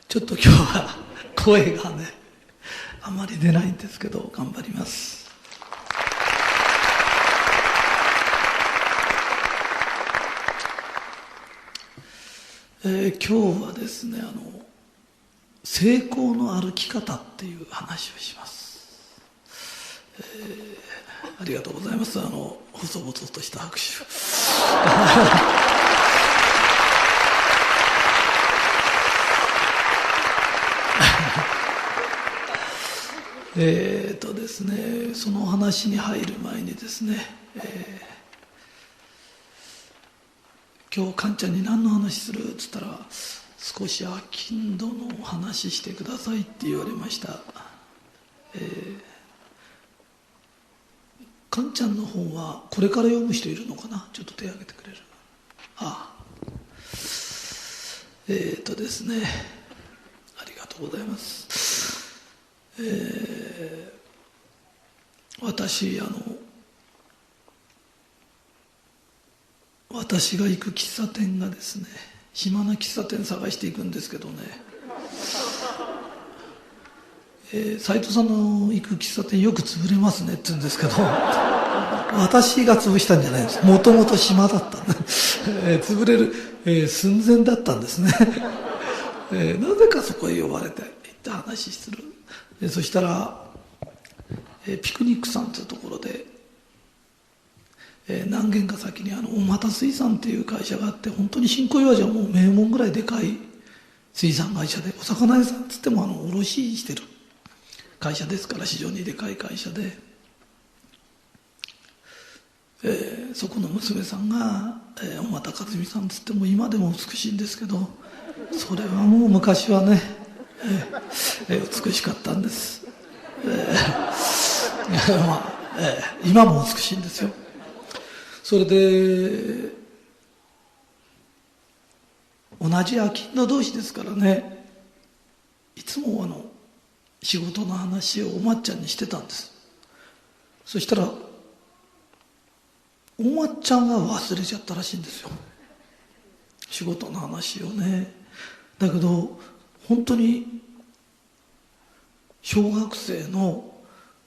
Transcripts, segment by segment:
ちょっと今日は声がねあまり出ないんですけど頑張ります。今日はですね成功の歩き方っていう話をします。ありがとうございます。細々とした拍手ですね、その話に入る前にですね、今日カンちゃんに何の話するって言ったら、少し商人のお話してくださいって言われました。カンちゃんの本はこれから読む人いるのかな、ちょっと手を挙げてくれる。ですね、ありがとうございます。私が行く喫茶店がですね、暇な喫茶店探していくんですけどね、斉藤さんの行く喫茶店よく潰れますねって言うんですけど私が潰したんじゃないです。もともと暇だったんで潰れる、寸前だったんですねなぜかそこへ呼ばれて行って話する。そしたら、ピクニックさんというところで、何軒か先に大俣水産っていう会社があって、本当に新小岩じゃもう名門ぐらいでかい水産会社で、お魚屋さんっつっても卸してる会社ですから、非常にでかい会社で、そこの娘さんが、大俣和美さんっつっても今でも美しいんですけど、それはもう昔はね、美しかったんです。今も美しいんですよ。それで同じ商人同士ですからね、いつも仕事の話をおまっちゃんにしてたんです。そしたらおまっちゃんが忘れちゃったらしいんですよ、仕事の話をね。だけど本当に小学生の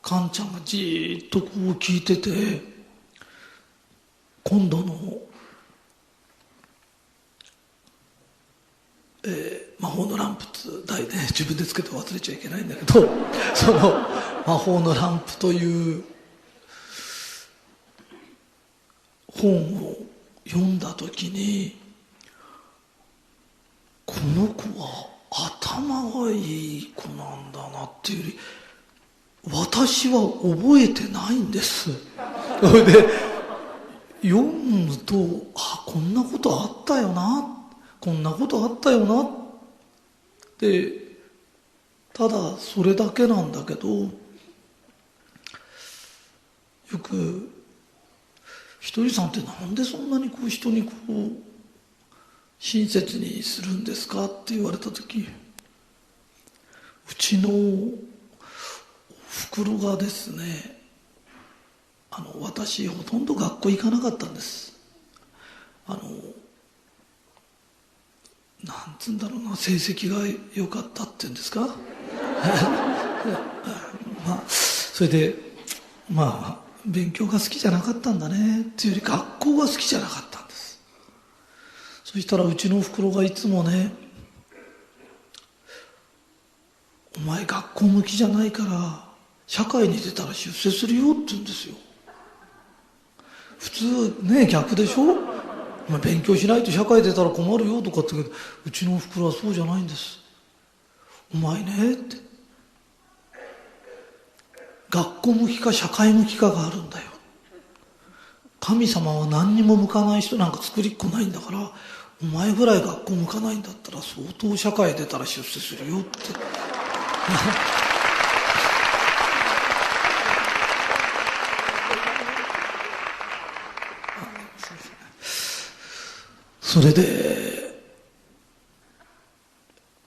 カンちゃんがじーっとこう聞いてて、今度の、魔法のランプって題で、自分でつけて忘れちゃいけないんだけどその魔法のランプという本を読んだ時に、この子は頭がいい子なんだなっていうより、私は覚えてないんです。それで読むと、こんなことあったよな、こんなことあったよなって、ただそれだけなんだけど、よくひとりさんってなんでそんなに人に親切にするんですかって言われた時、うちのおふくろがですね、私ほとんど学校行かなかったんです。なんつうんだろうな、成績が良かったっていうんですかそれで勉強が好きじゃなかったんだねっていうより、学校が好きじゃなかったんです。そしたらうちのおふくろがいつもね、お前学校向きじゃないから社会に出たら出世するよって言うんですよ。普通ね、逆でしょ。お前勉強しないと社会出たら困るよとかって言うけど、うちのおふくろはそうじゃないんです。お前ねって、学校向きか社会向きかがあるんだよ。神様は何にも向かない人なんか作りっこないんだから、お前ぐらい学校向かないんだったら相当社会出たら出世するよってそれで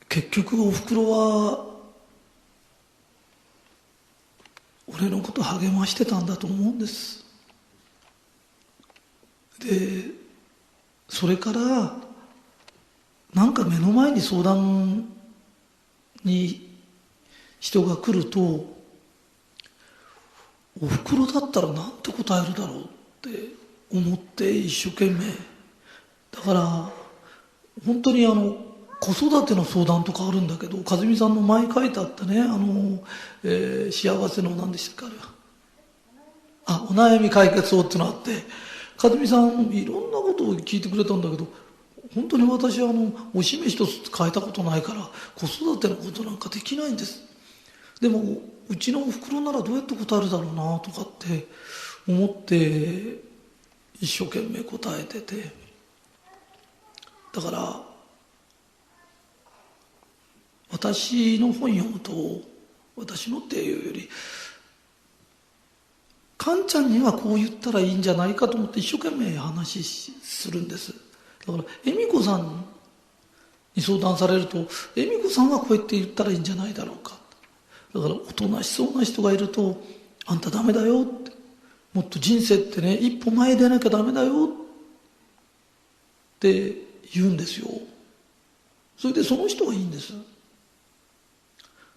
結局おふくろは俺のこと励ましてたんだと思うんです。でそれからなんか目の前に相談に人が来ると、おふくろだったらなんて答えるだろうって思って一生懸命。だから本当に子育ての相談とかあるんだけど、和美さんの前書いてあったね、幸せの何でしたっけ、あれは、お悩み解決法ってのあって、和美さんいろんなことを聞いてくれたんだけど、本当に私はおしめ一つ変えたことないから子育てのことなんかできないんです。でもうちのおふくろならどうやって答えるだろうなとかって思って一生懸命答えてて、だから私の本読むと、私のっていうよりカンちゃんにはこう言ったらいいんじゃないかと思って一生懸命話するんです。だから恵美子さんに相談されると、恵美子さんはこうやって言ったらいいんじゃないだろうか。だからおとなしそうな人がいると、あんたダメだよって、もっと人生ってね、一歩前出なきゃダメだよって言うんですよ。それでその人はいいんです。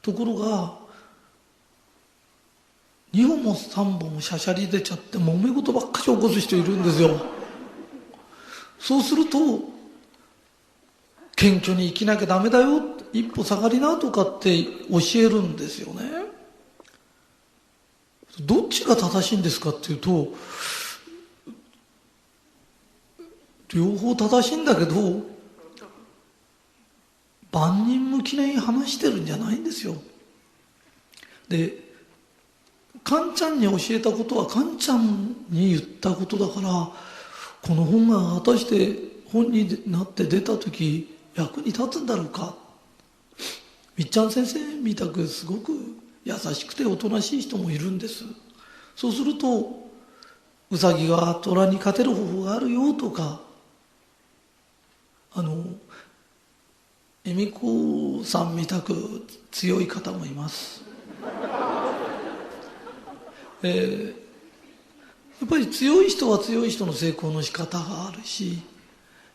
ところが2本も3本もしゃしゃり出ちゃって揉め事ばっかり起こす人いるんですよ。そうすると謙虚に生きなきゃダメだよ、一歩下がりなとかって教えるんですよね。どっちが正しいんですかっていうと、両方正しいんだけど万人向きに話してるんじゃないんですよ。で、カンちゃんに教えたことはカンちゃんに言ったことだから、この本が果たして本になって出た時役に立つんだろうか。みっちゃん先生みたくすごく優しくておとなしい人もいるんです。そうすると、ウサギが虎に勝てる方法があるよとか、恵美子さんみたく強い方もいます。やっぱり強い人は強い人の成功の仕方があるし、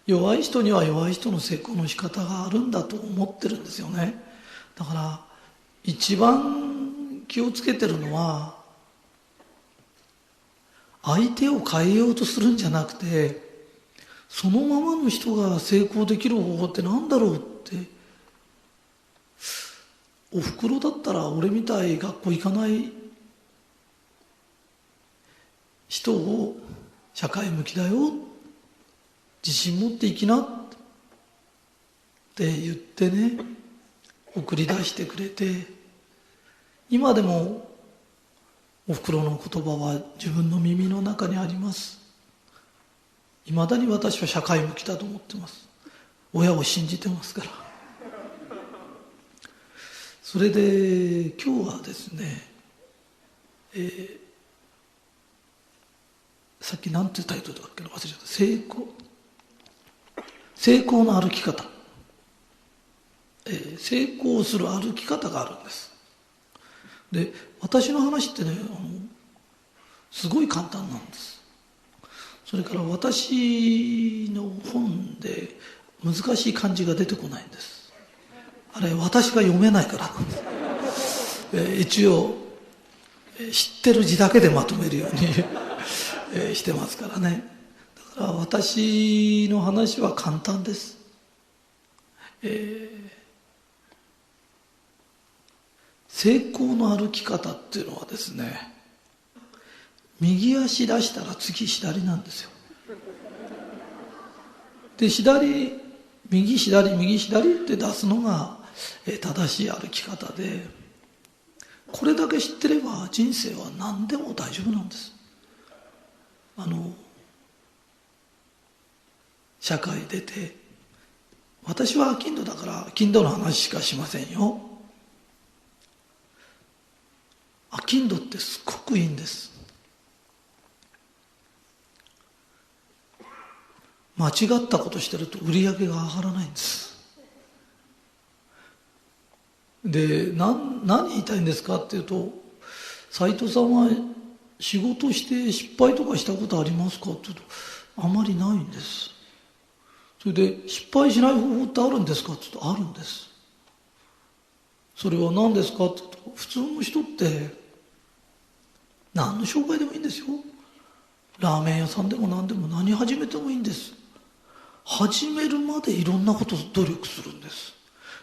弱い人には弱い人の成功の仕方があるんだと思ってるんですよね。だから一番気をつけてるのは、相手を変えようとするんじゃなくて、そのままの人が成功できる方法って何だろうって。おふくろだったら俺みたい学校行かない人を社会向きだよ、自信持って生きなって言ってね、送り出してくれて、今でもおふくろの言葉は自分の耳の中にあります。いまだに私は社会向きだと思ってます。親を信じてますから。それで今日はですね、さっき何てタイトルだっけな、忘れちゃった。成功の歩き方、成功する歩き方があるんです。で、私の話ってね、すごい簡単なんです。それから私の本で難しい漢字が出てこないんです。あれ私が読めないからなんです。一応知ってる字だけでまとめるようにしてますからね。だから私の話は簡単です。成功の歩き方っていうのはですね、右足出したら次左なんですよ。で、右左って出すのが正しい歩き方で、これだけ知ってれば人生は何でも大丈夫なんです。社会出て、私は金土だから金土の話しかしませんよ。金土ってすごくいいんです。間違ったことしてると売り上げが上がらないんです。で、何言いたいんですかっていうと、斉藤さんは仕事して失敗とかしたことありますかっていうと、あまりないんです。それで失敗しない方法ってあるんですかって言うと、あるんです。それは何ですかって言うと、普通の人って何の商売でもいいんですよ。ラーメン屋さんでも何でも何始めてもいいんです。始めるまでいろんなことを努力するんです。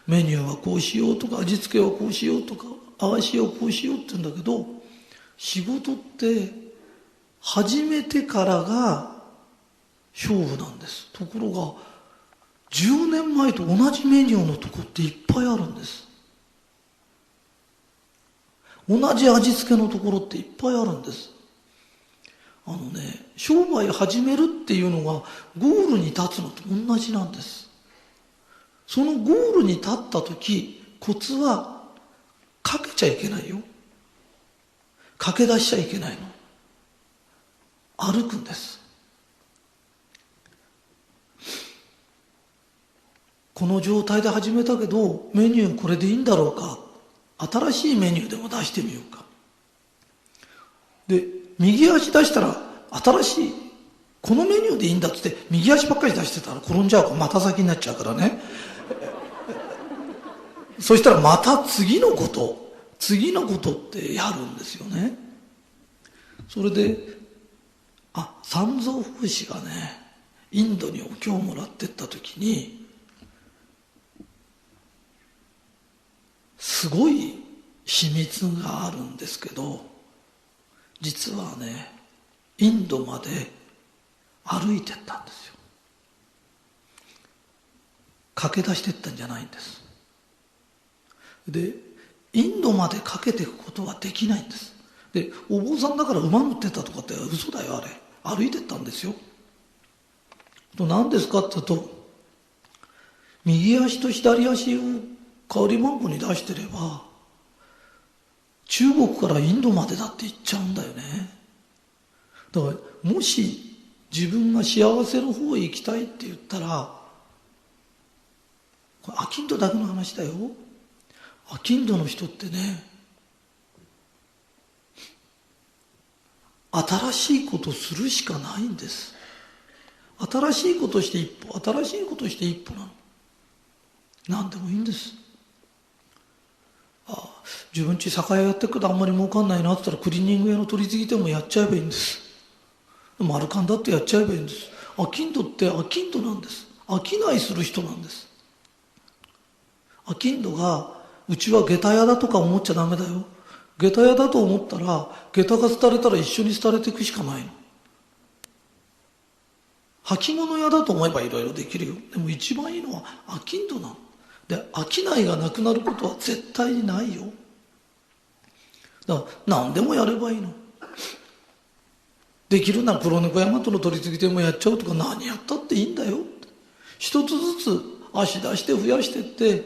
メニューはこうしようとか、味付けはこうしようとか、ああしようこうしようって言うんだけど、仕事って始めてからが勝負なんです。ところが10年前と同じメニューのとこっていっぱいあるんです。同じ味付けのところっていっぱいあるんです。商売始めるっていうのがゴールに立つのと同じなんです。そのゴールに立った時、コツはかけちゃいけないよ。駆け出しちゃいけないの。歩くんです。この状態で始めたけど、メニューこれでいいんだろうか。新しいメニューでも出してみようか。で、右足出したら、新しい、このメニューでいいんだっつって、右足ばっかり出してたら転んじゃうから、また先になっちゃうからね。そしたらまた次のことってやるんですよね。それで、三蔵法師がね、インドにお経をもらってった時に、すごい秘密があるんですけど、実はね、インドまで歩いてったんですよ。駆け出してったんじゃないんです。で、インドまで駆けていくことはできないんです。で、お坊さんだから馬乗ってたとかって嘘だよ、あれ。歩いてったんですよ。何ですかって言うと、右足と左足を代わり番号に出してれば、中国からインドまでだって行っちゃうんだよね。だから、もし自分が幸せの方へ行きたいって言ったら、これアキンドだけの話だよ。アキンドの人ってね、新しいことするしかないんです。新しいことして一歩、新しいことして一歩なの。何でもいいんです。自分ち酒屋やってるけどあんまり儲かんないなって言ったらクリーニング屋の取り次ぎでもやっちゃえばいいんです。丸カンだってやっちゃえばいいんです。アキンドってアキンドなんです。商いする人なんです。アキンドがうちは下駄屋だとか思っちゃダメだよ。下駄屋だと思ったら下駄が廃れたら一緒に廃れていくしかないの。履物屋だと思えばいろいろできるよ。でも一番いいのは商人なの。で、商いがなくなることは絶対にないよ。だから何でもやればいいの。できるなら黒猫大和の取り次ぎでもやっちゃうとか、何やったっていいんだよ。一つずつ足出して増やしてって、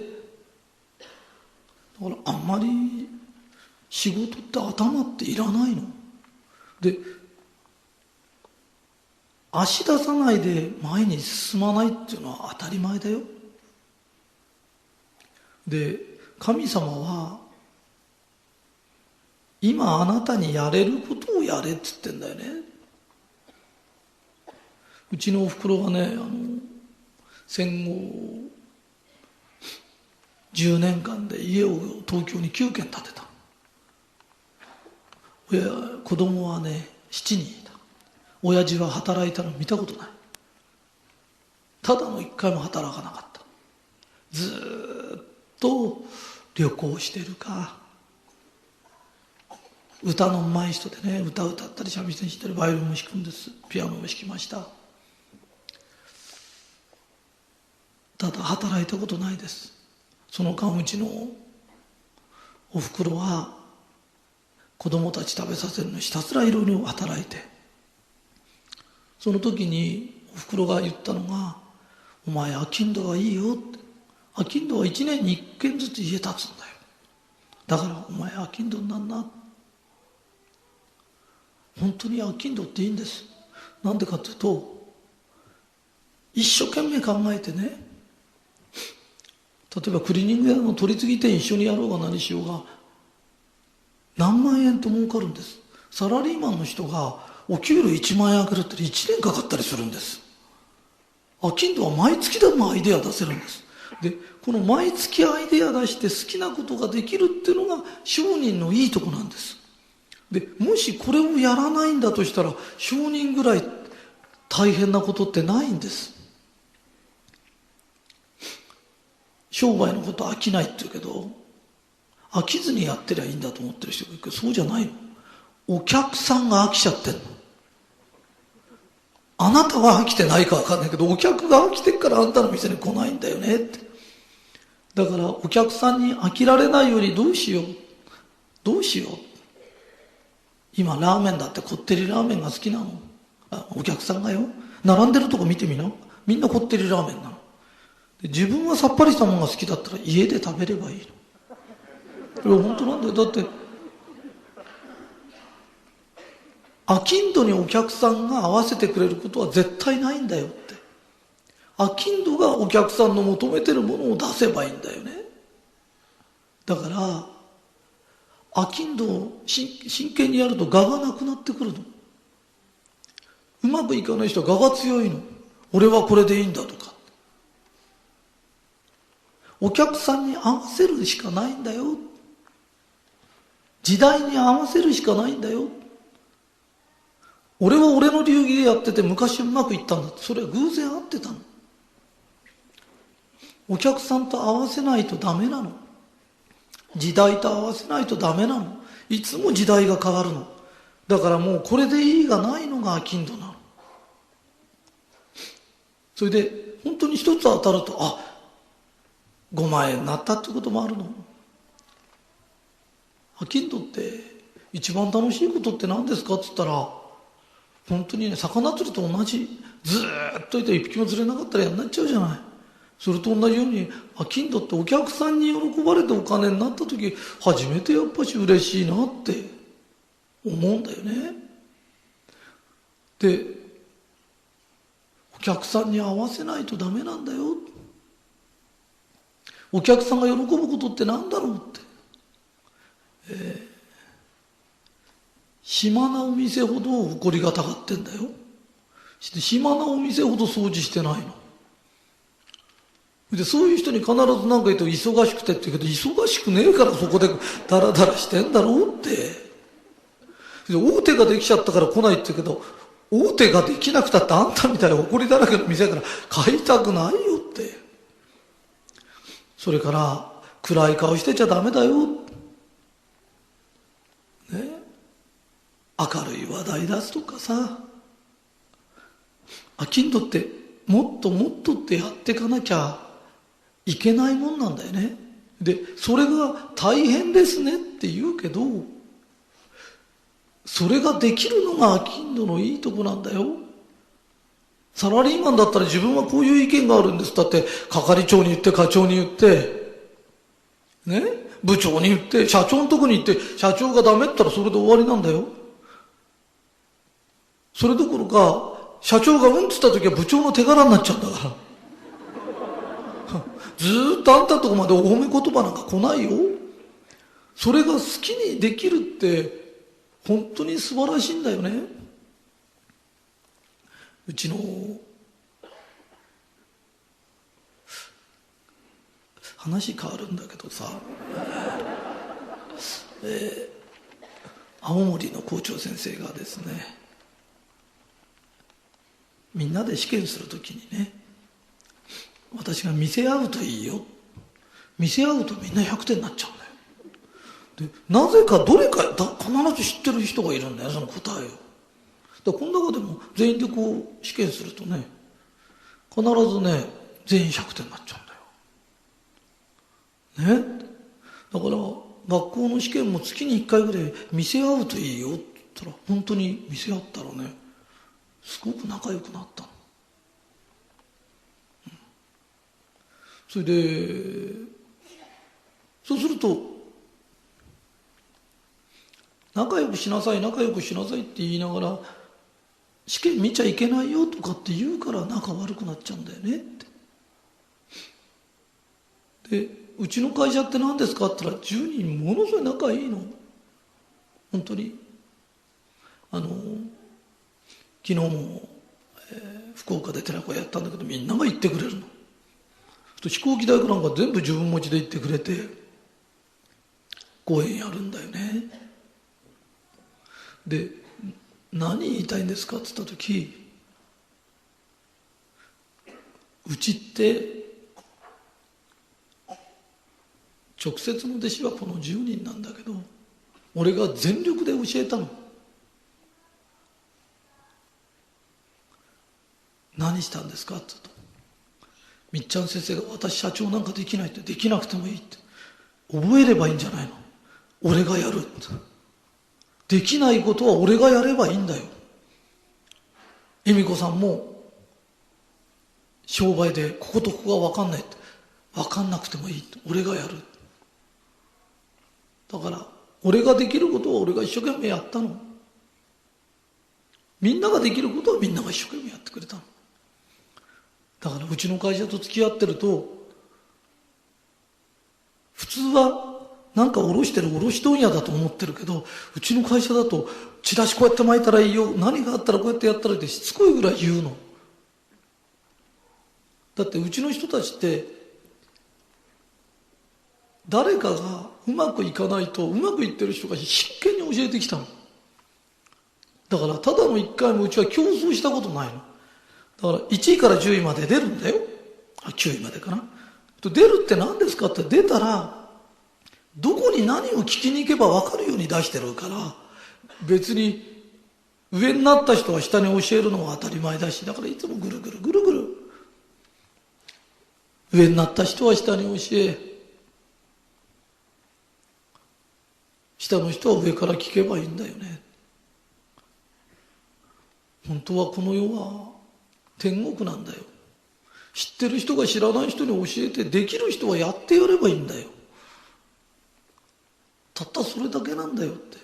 だからあんまり仕事って頭っていらないの。で、足出さないで前に進まないっていうのは当たり前だよ。で、神様は今あなたにやれることをやれって言ってんだよね。うちのおふくろがね、戦後10年間で家を東京に9軒建てた。子供はね7人いた。親父は働いたの見たことない。ただの一回も働かなかった。ずーっと旅行してるか、歌の上手い人でね、歌歌ったり三味線してる、バイオリンも弾くんです。ピアノも弾きました。ただ働いたことないです。その間うちのおふくろは子供たち食べさせるのひたすらいろいろ働いて、その時におふくろが言ったのが、お前商人はいいよって。商人は1年に1軒ずつ家建つんだよ。だからお前商人になんな。本当に商人っていいんです。なんでかっていうと、一生懸命考えてね、例えばクリーニング屋の取り次ぎ店一緒にやろうが何しようが何万円と儲かるんです。サラリーマンの人がお給料1万円上げるって1年かかったりするんです。商人は毎月でもアイデア出せるんです。で、この毎月アイデア出して好きなことができるっていうのが商人のいいとこなんです。で、もしこれをやらないんだとしたら、商人ぐらい大変なことってないんです。商売のこと飽きないって言うけど、飽きずにやってりゃいいんだと思ってる人がいるけど、そうじゃないの。お客さんが飽きちゃってんの。あなたは飽きてないかわかんないけど、お客が飽きてっからあんたの店に来ないんだよねって。だからお客さんに飽きられないようにどうしよう。どうしよう。今ラーメンだってこってりラーメンが好きなの。お客さんがよ。並んでるとこ見てみな。みんなこってりラーメンなの。で、自分はさっぱりしたものが好きだったら家で食べればいいの。いや、本当なんだよ。だって、商人にお客さんが合わせてくれることは絶対ないんだよって。商人がお客さんの求めてるものを出せばいいんだよね。だから、商人を真剣にやると我がなくなってくるの。うまくいかない人は我が強いの。俺はこれでいいんだとか。お客さんに合わせるしかないんだよ。時代に合わせるしかないんだよ。俺は俺の流儀でやってて昔うまくいったんだって。それは偶然合ってたの。お客さんと合わせないとダメなの。時代と合わせないとダメなの。いつも時代が変わるの。だからもうこれでいいがないのが商人なの。それで本当に一つ当たると、5万円になったってこともあるの。商人って一番楽しいことって何ですかって言ったら、本当にね、魚釣りと同じ。ずーっといて一匹も釣れなかったらやんなっちゃうじゃない。それと同じように、商人ってお客さんに喜ばれてお金になった時、初めてやっぱし嬉しいなって思うんだよね。で、お客さんに合わせないとダメなんだよ。お客さんが喜ぶことって何だろうって。暇なお店ほど誇りがたがってんだよ。暇なお店ほど掃除してないの。で、そういう人に必ず何か言うと忙しくてって言うけど、忙しくねえからそこでダラダラしてんだろうって。で、大手ができちゃったから来ないって言うけど、大手ができなくたってあんたみたいな誇りだらけの店から買いたくないよって。それから、暗い顔してちゃダメだよ。ね。明るい話題出すとかさ。商人ってもっともっとってやっていかなきゃいけないもんなんだよね。で、それが大変ですねって言うけど、それができるのが商人のいいとこなんだよ。サラリーマンだったら自分はこういう意見があるんです。だって係長に言って課長に言って、ね、部長に言って社長のとこに行って社長がダメって言ったらそれで終わりなんだよ。それどころか社長がうんって言った時は部長の手柄になっちゃうんだから。ずーっとあんたのとこまでお褒め言葉なんか来ないよ。それが好きにできるって本当に素晴らしいんだよね。うちの話変わるんだけどさ、青森の校長先生がですね、みんなで試験するときにね、私が見せ合うといいよ、見せ合うとみんな100点になっちゃうんだよ。で、なぜかどれか必ず知ってる人がいるんだよ、その答えを。だからこの中でも全員でこう試験するとね、必ずね、全員100点になっちゃうんだよ。ね。だから学校の試験も月に1回ぐらい見せ合うといいよって言ったら、本当に見せ合ったらね、すごく仲良くなったの。それで、そうすると、仲良くしなさい、仲良くしなさいって言いながら、試験見ちゃいけないよとかって言うから仲悪くなっちゃうんだよねって。で、うちの会社って何ですかって言ったら、10人ものすごい仲いいの。本当に。昨日も、福岡で寺子屋やったんだけど、みんなが行ってくれるの。飛行機代なんか全部自分持ちで行ってくれて、公演やるんだよね。で、何言いたいんですかって言った時、うちって直接の弟子はこの10人なんだけど、俺が全力で教えたの。何したんですかって言うと、みっちゃん先生が私社長なんかできないって、できなくてもいいって、覚えればいいんじゃないの、俺がやるって、できないことは俺がやればいいんだよ。恵美子さんも商売でこことここが分かんないって、分かんなくてもいいって、俺がやる。だから俺ができることは俺が一生懸命やったの。みんなができることはみんなが一生懸命やってくれたの。だからうちの会社と付き合ってると、普通はなんか卸してる卸問屋だと思ってるけど、うちの会社だとチラシこうやって巻いたらいいよ、何があったらこうやってやったらいいってしつこいぐらい言うの。だってうちの人たちって誰かがうまくいかないと、うまくいってる人が真剣に教えてきたの。だからただの1回もうちは競争したことないの。だから1位から10位まで出るんだよ。9位までかな。出るって何ですかって、出たらどこに何を聞きに行けば分かるように出してるから、別に上になった人は下に教えるのは当たり前だし、だからいつもぐるぐるぐるぐる、上になった人は下に教え、下の人は上から聞けばいいんだよね。本当はこの世は天国なんだよ。知ってる人が知らない人に教えて、できる人はやってやればいいんだよ。たったそれだけなんだよって。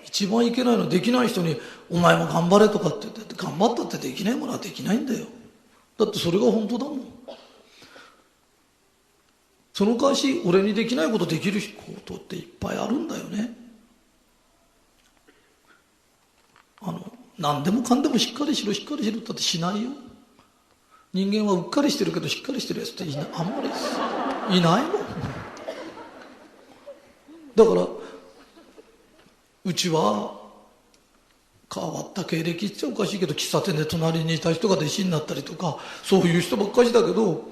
一番いけないのは、できない人にお前も頑張れとかって言って、頑張ったってできないものはできないんだよ。だってそれが本当だもん。その代わし俺にできないことできることっていっぱいあるんだよね。何でもかんでもしっかりしろしっかりしろってしないよ。人間はうっかりしてるけどしっかりしてるやつってあんまりいないもん。だからうちは変わった経歴っておかしいけど、喫茶店で隣にいた人が弟子になったりとか、そういう人ばっかりだけど、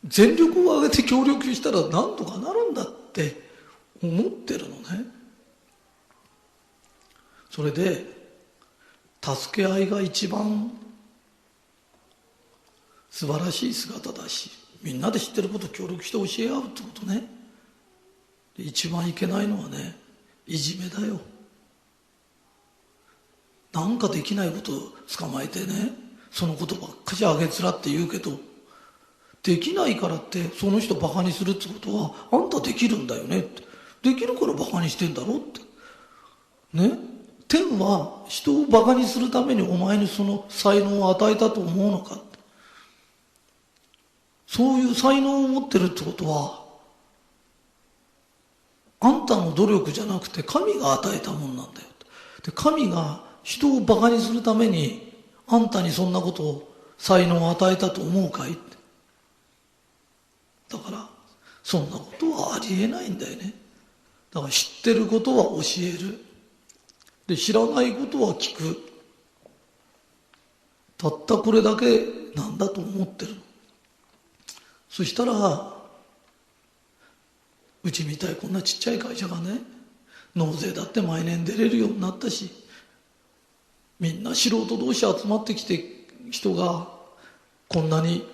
全力を挙げて協力したらなんとかなるんだって思ってるのね。それで助け合いが一番素晴らしい姿だし、みんなで知ってることを協力して教え合うってことね。一番いけないのはね、いじめだよ。なんかできないことを捕まえてね、そのことばっかりあげつらって言うけど、できないからってその人バカにするってことは、あんたできるんだよねって、できるからバカにしてんだろってね。天は人をバカにするためにお前にその才能を与えたと思うのかって。そういう才能を持ってるってことは、あんたの努力じゃなくて神が与えたもんなんだよ。で、神が人をバカにするためにあんたにそんなことを才能を与えたと思うかいって。だからそんなことはありえないんだよね。だから知ってることは教える。で、知らないことは聞く。たったこれだけなんだと思ってる。そしたらうちみたいこんなちっちゃい会社がね、納税だって毎年出れるようになったし、みんな素人同士集まってきて人がこんなに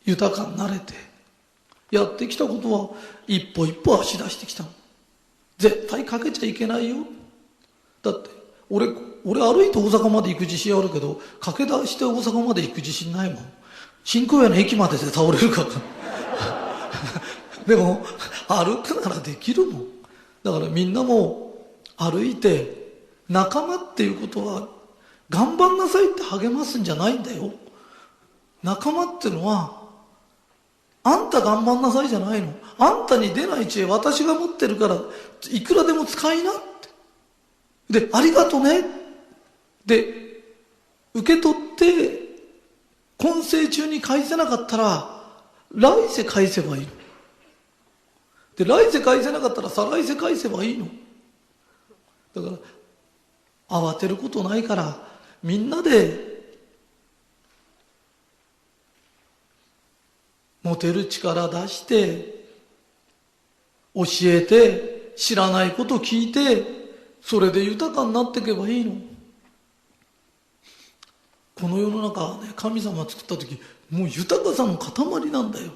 豊かになれて、やってきたことは一歩一歩足出してきたの。絶対かけちゃいけないよ。だって俺歩いて大阪まで行く自信あるけど、駆け出して大阪まで行く自信ないもん。新小岩の駅までで倒れるからでも歩くならできるもん。だからみんなも歩いて、仲間っていうことは頑張んなさいって励ますんじゃないんだよ。仲間ってのはあんた頑張んなさいじゃないの。あんたに出ない知恵私が持ってるからいくらでも使いなって。で、ありがとね。で、受け取って今世中に返せなかったら来世返せばいいの。で、来世返せなかったら再来世返せばいいの。だから慌てることないから、みんなで持てる力出して教えて、知らないこと聞いて、それで豊かになっていけばいいの。この世の中はね、神様作った時もう豊かさの塊なんだよ。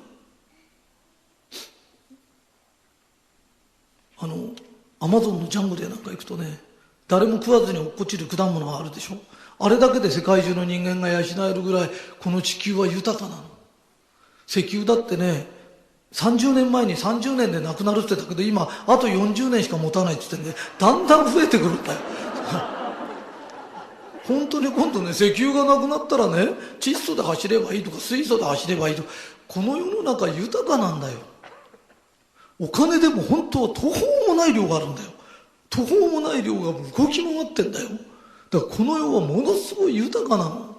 アマゾンのジャングルやなんか行くとね、誰も食わずに落っこちる果物があるでしょ。あれだけで世界中の人間が養えるぐらいこの地球は豊かなの。石油だってね、30年前に30年でなくなるって言ったけど、今あと40年しか持たないって言ってね、だんだん増えてくるんだよ。本当に今度ね、石油がなくなったらね、窒素で走ればいいとか水素で走ればいいとか、この世の中豊かなんだよ。お金でも本当は途方もない量があるんだよ。途方もない量が動き回ってんだよ。だからこの世はものすごい豊かなの。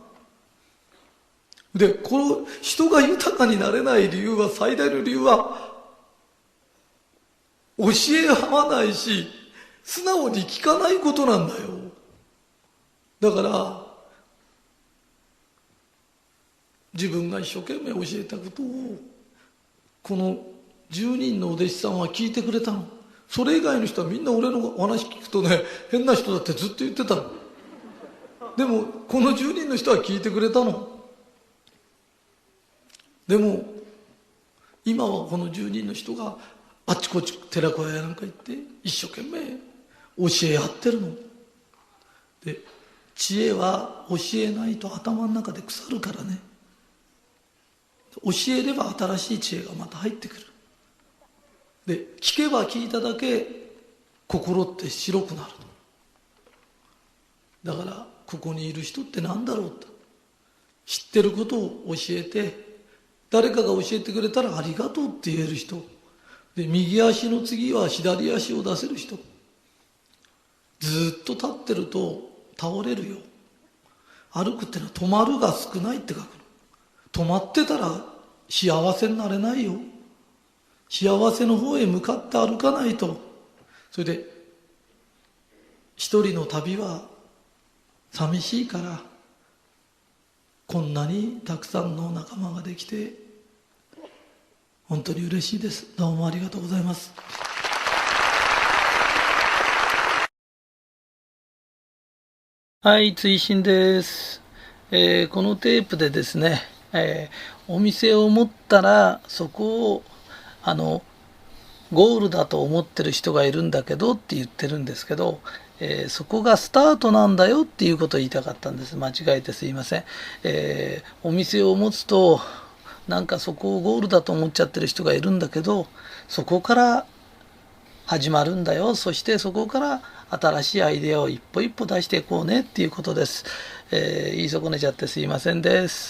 で、この人が豊かになれない理由は、最大の理由は、教え合わないし、素直に聞かないことなんだよ。だから、自分が一生懸命教えたことを、この10人のお弟子さんは聞いてくれたの。それ以外の人はみんな俺のお話聞くとね、変な人だってずっと言ってたの。でも、この10人の人は聞いてくれたの。でも、今はこの10人の人があっちこっち寺子屋やなんか行って一生懸命教え合ってるの。で、知恵は教えないと頭の中で腐るからね。教えれば新しい知恵がまた入ってくる。で、聞けば聞いただけ心って白くなるの。だからここにいる人って何だろうと、知ってることを教えて、誰かが教えてくれたらありがとうって言える人で、右足の次は左足を出せる人。ずっと立ってると倒れるよ。歩くってのは止まるが少ないって書くの。止まってたら幸せになれないよ。幸せの方へ向かって歩かないと。それで一人の旅は寂しいから、こんなにたくさんの仲間ができて本当に嬉しいです。どうもありがとうございます。はい、追伸です。このテープでですね、お店を持ったらそこをゴールだと思ってる人がいるんだけどって言ってるんですけど、そこがスタートなんだよっていうことを言いたかったんです。間違えてすいません。お店を持つとなんかそこをゴールだと思っちゃってる人がいるんだけど、そこから始まるんだよ。そしてそこから新しいアイデアを一歩一歩出していこうねっていうことです。言い損ねちゃってすいませんです。